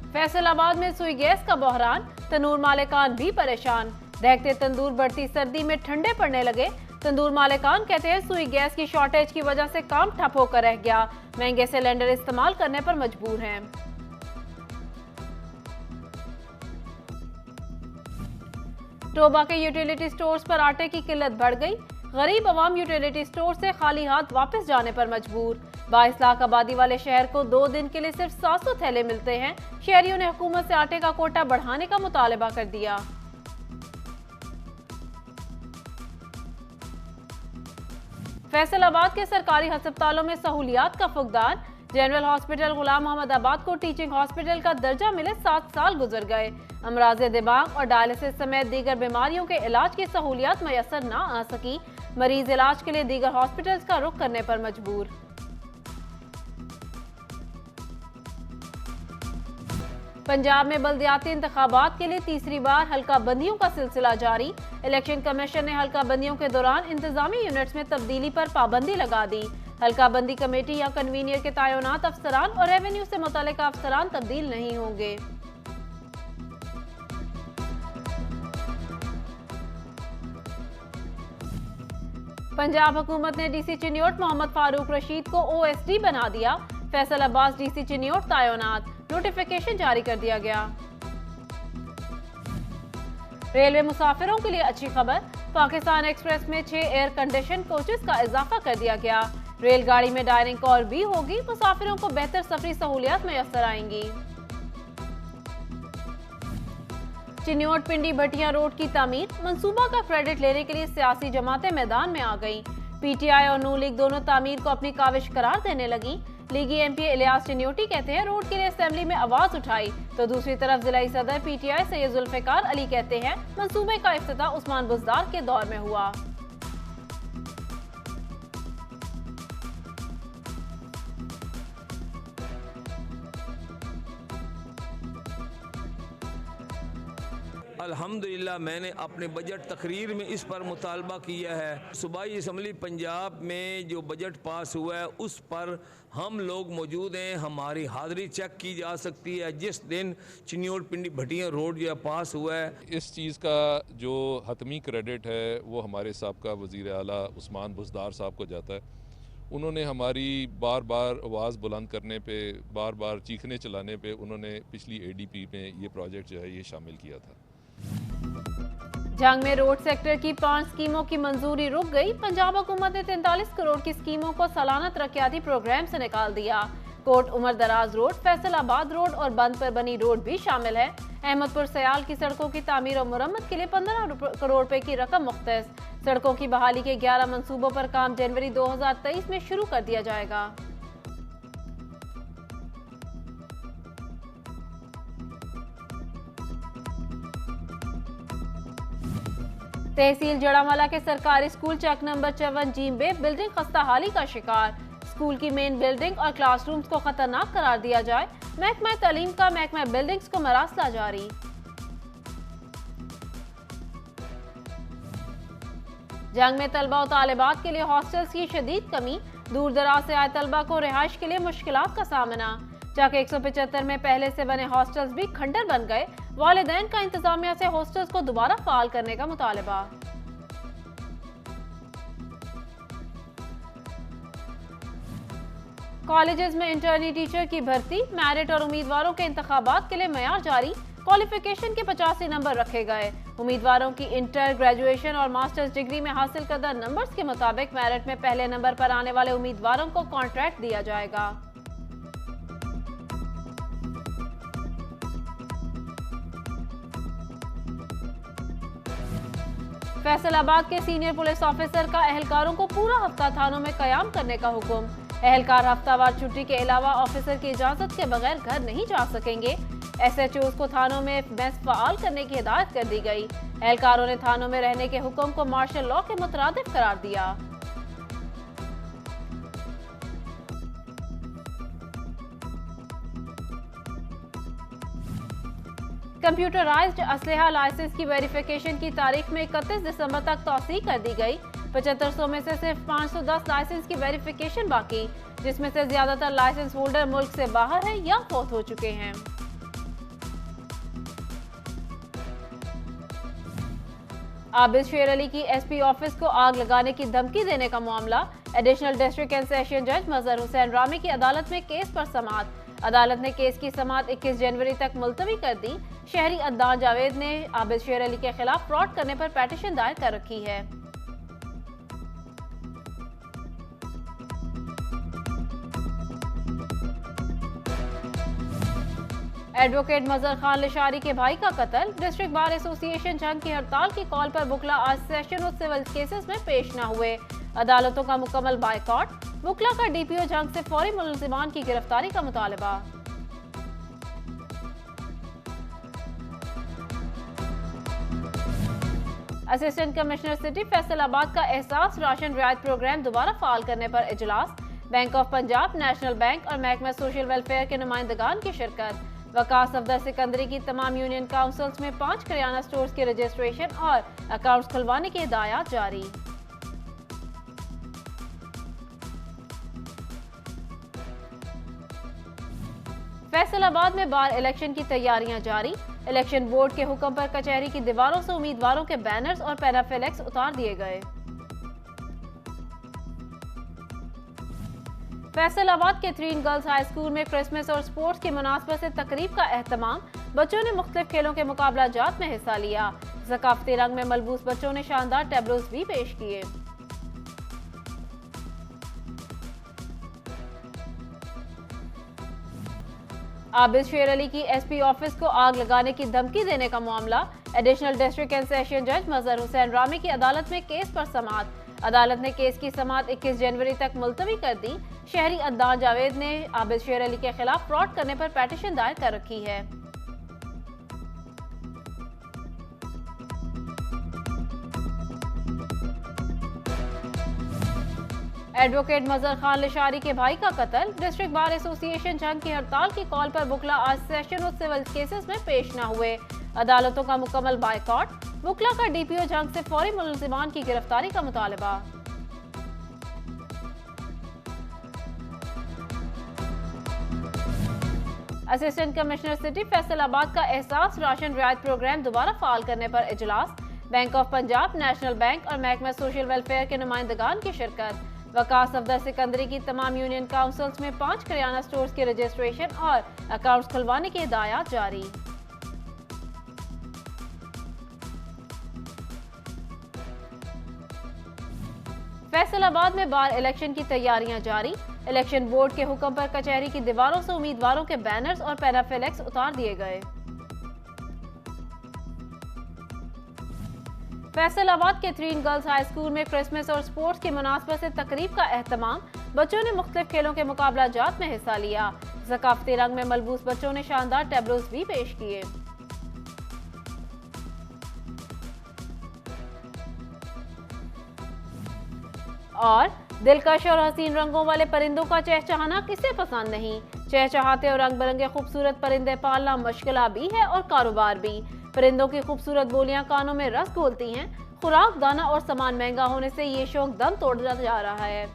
फैसलाबाद में सुई गैस का बहरान, तंदूर मालिकान भी परेशान। दहकते तंदूर बढ़ती सर्दी में ठंडे पड़ने लगे। तंदूर मालिकान कहते हैं सुई गैस की शॉर्टेज की वजह से काम ठप होकर रह गया। महंगे सिलेंडर इस्तेमाल करने पर मजबूर हैं। टोबा के यूटिलिटी स्टोर्स पर आटे की किल्लत बढ़ गई। गरीब अवाम यूटिलिटी स्टोर से खाली हाथ वापस जाने पर मजबूर। 22 लाख आबादी वाले शहर को 2 दिन के लिए सिर्फ 700 थैले मिलते हैं। शहरियों ने हुकूमत से आटे का कोटा बढ़ाने का मुतालबा कर दिया। फैसलाबाद के सरकारी अस्पतालों में सहूलियात का फुकदान। जनरल हॉस्पिटल गुलाम मोहम्मद आबाद को टीचिंग हॉस्पिटल का दर्जा मिले 7 साल गुजर गए। अमराज़े दिमाग और डायलिसिस समेत दीगर बीमारियों के इलाज की सहूलियात मैसर न आ सकी। मरीज इलाज के लिए दीगर हॉस्पिटल्स का रुख करने पर मजबूर। पंजाब में बल्दियाती इंतखाबात के लिए तीसरी बार हल्का बंदियों का सिलसिला जारी। इलेक्शन कमीशन ने हल्का बंदियों के दौरान इंतजामी यूनिट्स में तब्दीली पर पाबंदी लगा दी। हल्का बंदी कमेटी या कन्वीनियर के तैनात अफसरान और रेवेन्यू से मुतल्लिका अफसरान तब्दील नहीं होंगे। पंजाब हुकूमत ने डीसी चिन्योट मोहम्मद फारूक रशीद को OSD बना दिया। फैसलाबाद डीसी चिन्योट तैनात, नोटिफिकेशन जारी कर दिया गया। रेलवे मुसाफिरों के लिए अच्छी खबर। पाकिस्तान एक्सप्रेस में 6 एयर कंडीशन कोचेस का इजाफा कर दिया गया। रेलगाड़ी में डाइनिंग और भी होगी। मुसाफिरों को बेहतर सफरी सहूलियात मैसर आएंगी। चिन्योट पिंडी भटिया रोड की तामीर, मंसूबा का क्रेडिट लेने के लिए सियासी जमातें मैदान में आ गईं। PTI और नू लीग दोनों तामीर को अपनी काविश करार देने लगी। लीगी MP इलियास चिन्योटी कहते हैं रोड के लिए असेंबली में आवाज उठाई, तो दूसरी तरफ जिलाई सदर PTI सैयद जुल्फिकार अली कहते हैं मंसूबे का इफ्तिताह उस्मान बुज़दार के दौर में हुआ। अल्हम्दुलिल्लाह मैंने अपने बजट तकरीर में इस पर मुतालबा किया है। सूबाई असम्बली पंजाब में जो बजट पास हुआ है उस पर हम लोग मौजूद हैं। हमारी हाज़िरी चेक की जा सकती है। जिस दिन चिन्योट पिंडी भटिया रोड जो पास हुआ है, इस चीज़ का जो हतमी क्रेडिट है वो हमारे साबका वज़ीर आला उस्मान बुज़दार साहब को जाता है। उन्होंने हमारी बार बार आवाज़ बुलंद करने पे, बार बार चीखने चलाने पे उन्होंने पिछली ADP में ये प्रोजेक्ट जो है ये शामिल किया था। जंग में रोड सेक्टर की 5 स्कीमों की मंजूरी रुक गई। पंजाब हुकूमत ने 43 करोड़ की स्कीमों को सालाना तरक्याती प्रोग्राम से निकाल दिया। कोट उमर दराज रोड, फैसलाबाद रोड और बंद पर बनी रोड भी शामिल है। अहमदपुर सयाल की सड़कों की तामीर और मुरम्मत के लिए 15 करोड़ रुपए की रकम मुख्तस। सड़कों की बहाली के 11 मंसूबों पर काम जनवरी 2023 में शुरू कर दिया जाएगा। तहसील जड़ावाला के सरकारी स्कूल चक नंबर 54 जीम्बे बिल्डिंग खस्ताहाली का शिकार। स्कूल की मेन बिल्डिंग और क्लासरूम्स को खतरनाक करार दिया जाए। महकमा तालीम का महकमा बिल्डिंग्स को मरासला जारी। जंग में तलबा और तालिबात के लिए हॉस्टल्स की शदीद कमी। दूर दराज से आए तलबा को रिहाइश के लिए मुश्किलात का सामना। चक 175 में पहले से बने हॉस्टल्स भी खंडर बन गए। वालिदैन का इंतजामिया से हॉस्टल्स को दोबारा फाल करने का मुतालबा। कॉलेजेस में इंटर्नी टीचर की भर्ती, मेरिट और उम्मीदवारों के इंतखाबात के लिए मयार जारी। क्वालिफिकेशन के 85 नंबर रखे गए। उम्मीदवारों की इंटर, ग्रेजुएशन और मास्टर्स डिग्री में हासिल करदा नंबर्स के मुताबिक मेरिट में पहले नंबर पर आने वाले उम्मीदवारों को कॉन्ट्रैक्ट दिया जाएगा। फैसलाबाद के सीनियर पुलिस ऑफिसर का एहलकारों को पूरा हफ्ता थानों में कयाम करने का हुक्म। एहलकार हफ्तावार छुट्टी के अलावा ऑफिसर की इजाजत के बगैर घर नहीं जा सकेंगे। SHOs को थानों में मेस फाल करने की हिदायत कर दी गई। एहलकारों ने थानों में रहने के हुक्म को मार्शल लॉ के मुतरादिफ करार दिया। कंप्यूटराइज्ड असलहा लाइसेंस की वेरिफिकेशन की तारीख में 31 दिसंबर तक तौसीह कर दी गई। 7500 में से सिर्फ 510 लाइसेंस की वेरिफिकेशन बाकी, जिसमें से ज्यादातर लाइसेंस होल्डर मुल्क से बाहर है या फौत हो चुके हैं। आबिद शेर अली की एसपी ऑफिस को आग लगाने की धमकी देने का मामला। एडिशनल डिस्ट्रिक्ट एंड सेशन जज मजहर हुसैन रामी की अदालत में केस पर समाअत। अदालत ने केस की समाअत 21 जनवरी तक मुलतवी कर दी। शहरी अद्दान जावेद ने आबिद शेर अली के खिलाफ फ्रॉड करने पर पिटीशन दायर कर रखी है। एडवोकेट मजहर खान लिशारी के भाई का कत्ल। डिस्ट्रिक्ट बार एसोसिएशन जंग की हड़ताल की कॉल पर बुकला आज सेशन और सिविल केसेस में पेश न हुए। अदालतों का मुकम्मल बायकॉट। बुकला का डीपीओ जंग से फौरी मुलजिमान की गिरफ्तारी का मुतालबा। असिस्टेंट कमिश्नर सिटी फैसलाबाद का एहसास राशन रियायत प्रोग्राम दोबारा फाल करने पर इजलास। Bank of Punjab, national bank और महकमा सोशल वेलफेयर के नुमाइंदगान की शिरकत। वकास सफदर सिकंदरी की तमाम यूनियन काउंसिल्स में 5 किराना स्टोर्स के रजिस्ट्रेशन और अकाउंट्स खुलवाने की हिदायत जारी। फैसलाबाद में बार इलेक्शन की तैयारियां जारी। इलेक्शन बोर्ड के हुक्म पर कचहरी की दीवारों से उम्मीदवारों के बैनर्स और पैराफ्लेक्स उतार दिए गए। फैसलाबाद के त्रीन गर्ल्स हाई स्कूल में क्रिसमस और स्पोर्ट्स की मुनासबत से तकरीब का एहतमाम। बच्चों ने मुख्तलिफ खेलों के मुकाबला जात में हिस्सा लिया। ज़काफ़ती रंग में मलबूस बच्चों ने शानदार टैब्लोज भी पेश किए। आबिद शेर अली की एसपी ऑफिस को आग लगाने की धमकी देने का मामला। एडिशनल डिस्ट्रिक्ट एंड सेशन जज मजहर हुसैन रामी की अदालत में केस पर समाअत। अदालत ने केस की समाअत 21 जनवरी तक मुलतवी कर दी। शहरी अद्दान जावेद ने आबिद शेर अली के खिलाफ फ्रॉड करने पर पिटीशन दायर कर रखी है। एडवोकेट मजहर खान लिशारी के भाई का कत्ल। डिस्ट्रिक्ट बार एसोसिएशन जंग की हड़ताल की कॉल पर बुकला आज सेशन और सिविल केसेस में पेश न हुए। अदालतों का मुकम्मल बायकॉट। बुकला का डीपीओ जंग से फौरी मुलजिमान की गिरफ्तारी का मुतालबा। असिस्टेंट कमिश्नर सिटी फैसलाबाद का एहसास राशन रियायत प्रोग्राम दोबारा फाल करने पर इजलास। Bank of Punjab, national bank और महकमा सोशल वेलफेयर के नुमाइंदगान की शिरकत। वकास सफदर सिकंदरी की तमाम यूनियन काउंसिल्स में 5 किराना स्टोर्स के रजिस्ट्रेशन और अकाउंट्स खुलवाने की हिदायत जारी। फैसलाबाद में बार इलेक्शन की तैयारियां जारी। इलेक्शन बोर्ड के हुक्म पर कचहरी की दीवारों से उम्मीदवारों के बैनर्स और पैराफ्लेक्स उतार दिए गए। फैसलाबाद के त्रीन गर्ल्स हाई स्कूल में क्रिसमस और स्पोर्ट्स की मुनासबत से तकरीब का एहतमाम। बच्चों ने मुख्तलिफ खेलों के मुकाबला जात में हिस्सा लिया। ज़काफ़ती रंग में मलबूस बच्चों ने शानदार टैब्लोज भी पेश किए। और दिलकश और हसीन रंगों वाले परिंदों का चहचहाना किसे पसंद नहीं। चहचहाते और रंग बिरंगे खूबसूरत परिंदे पालना मुश्किल भी है और कारोबार भी। परिंदों की खूबसूरत बोलियां कानों में रस घोलती हैं। खुराक, दाना और सामान महंगा होने से ये शौक दम तोड़ जा रहा है।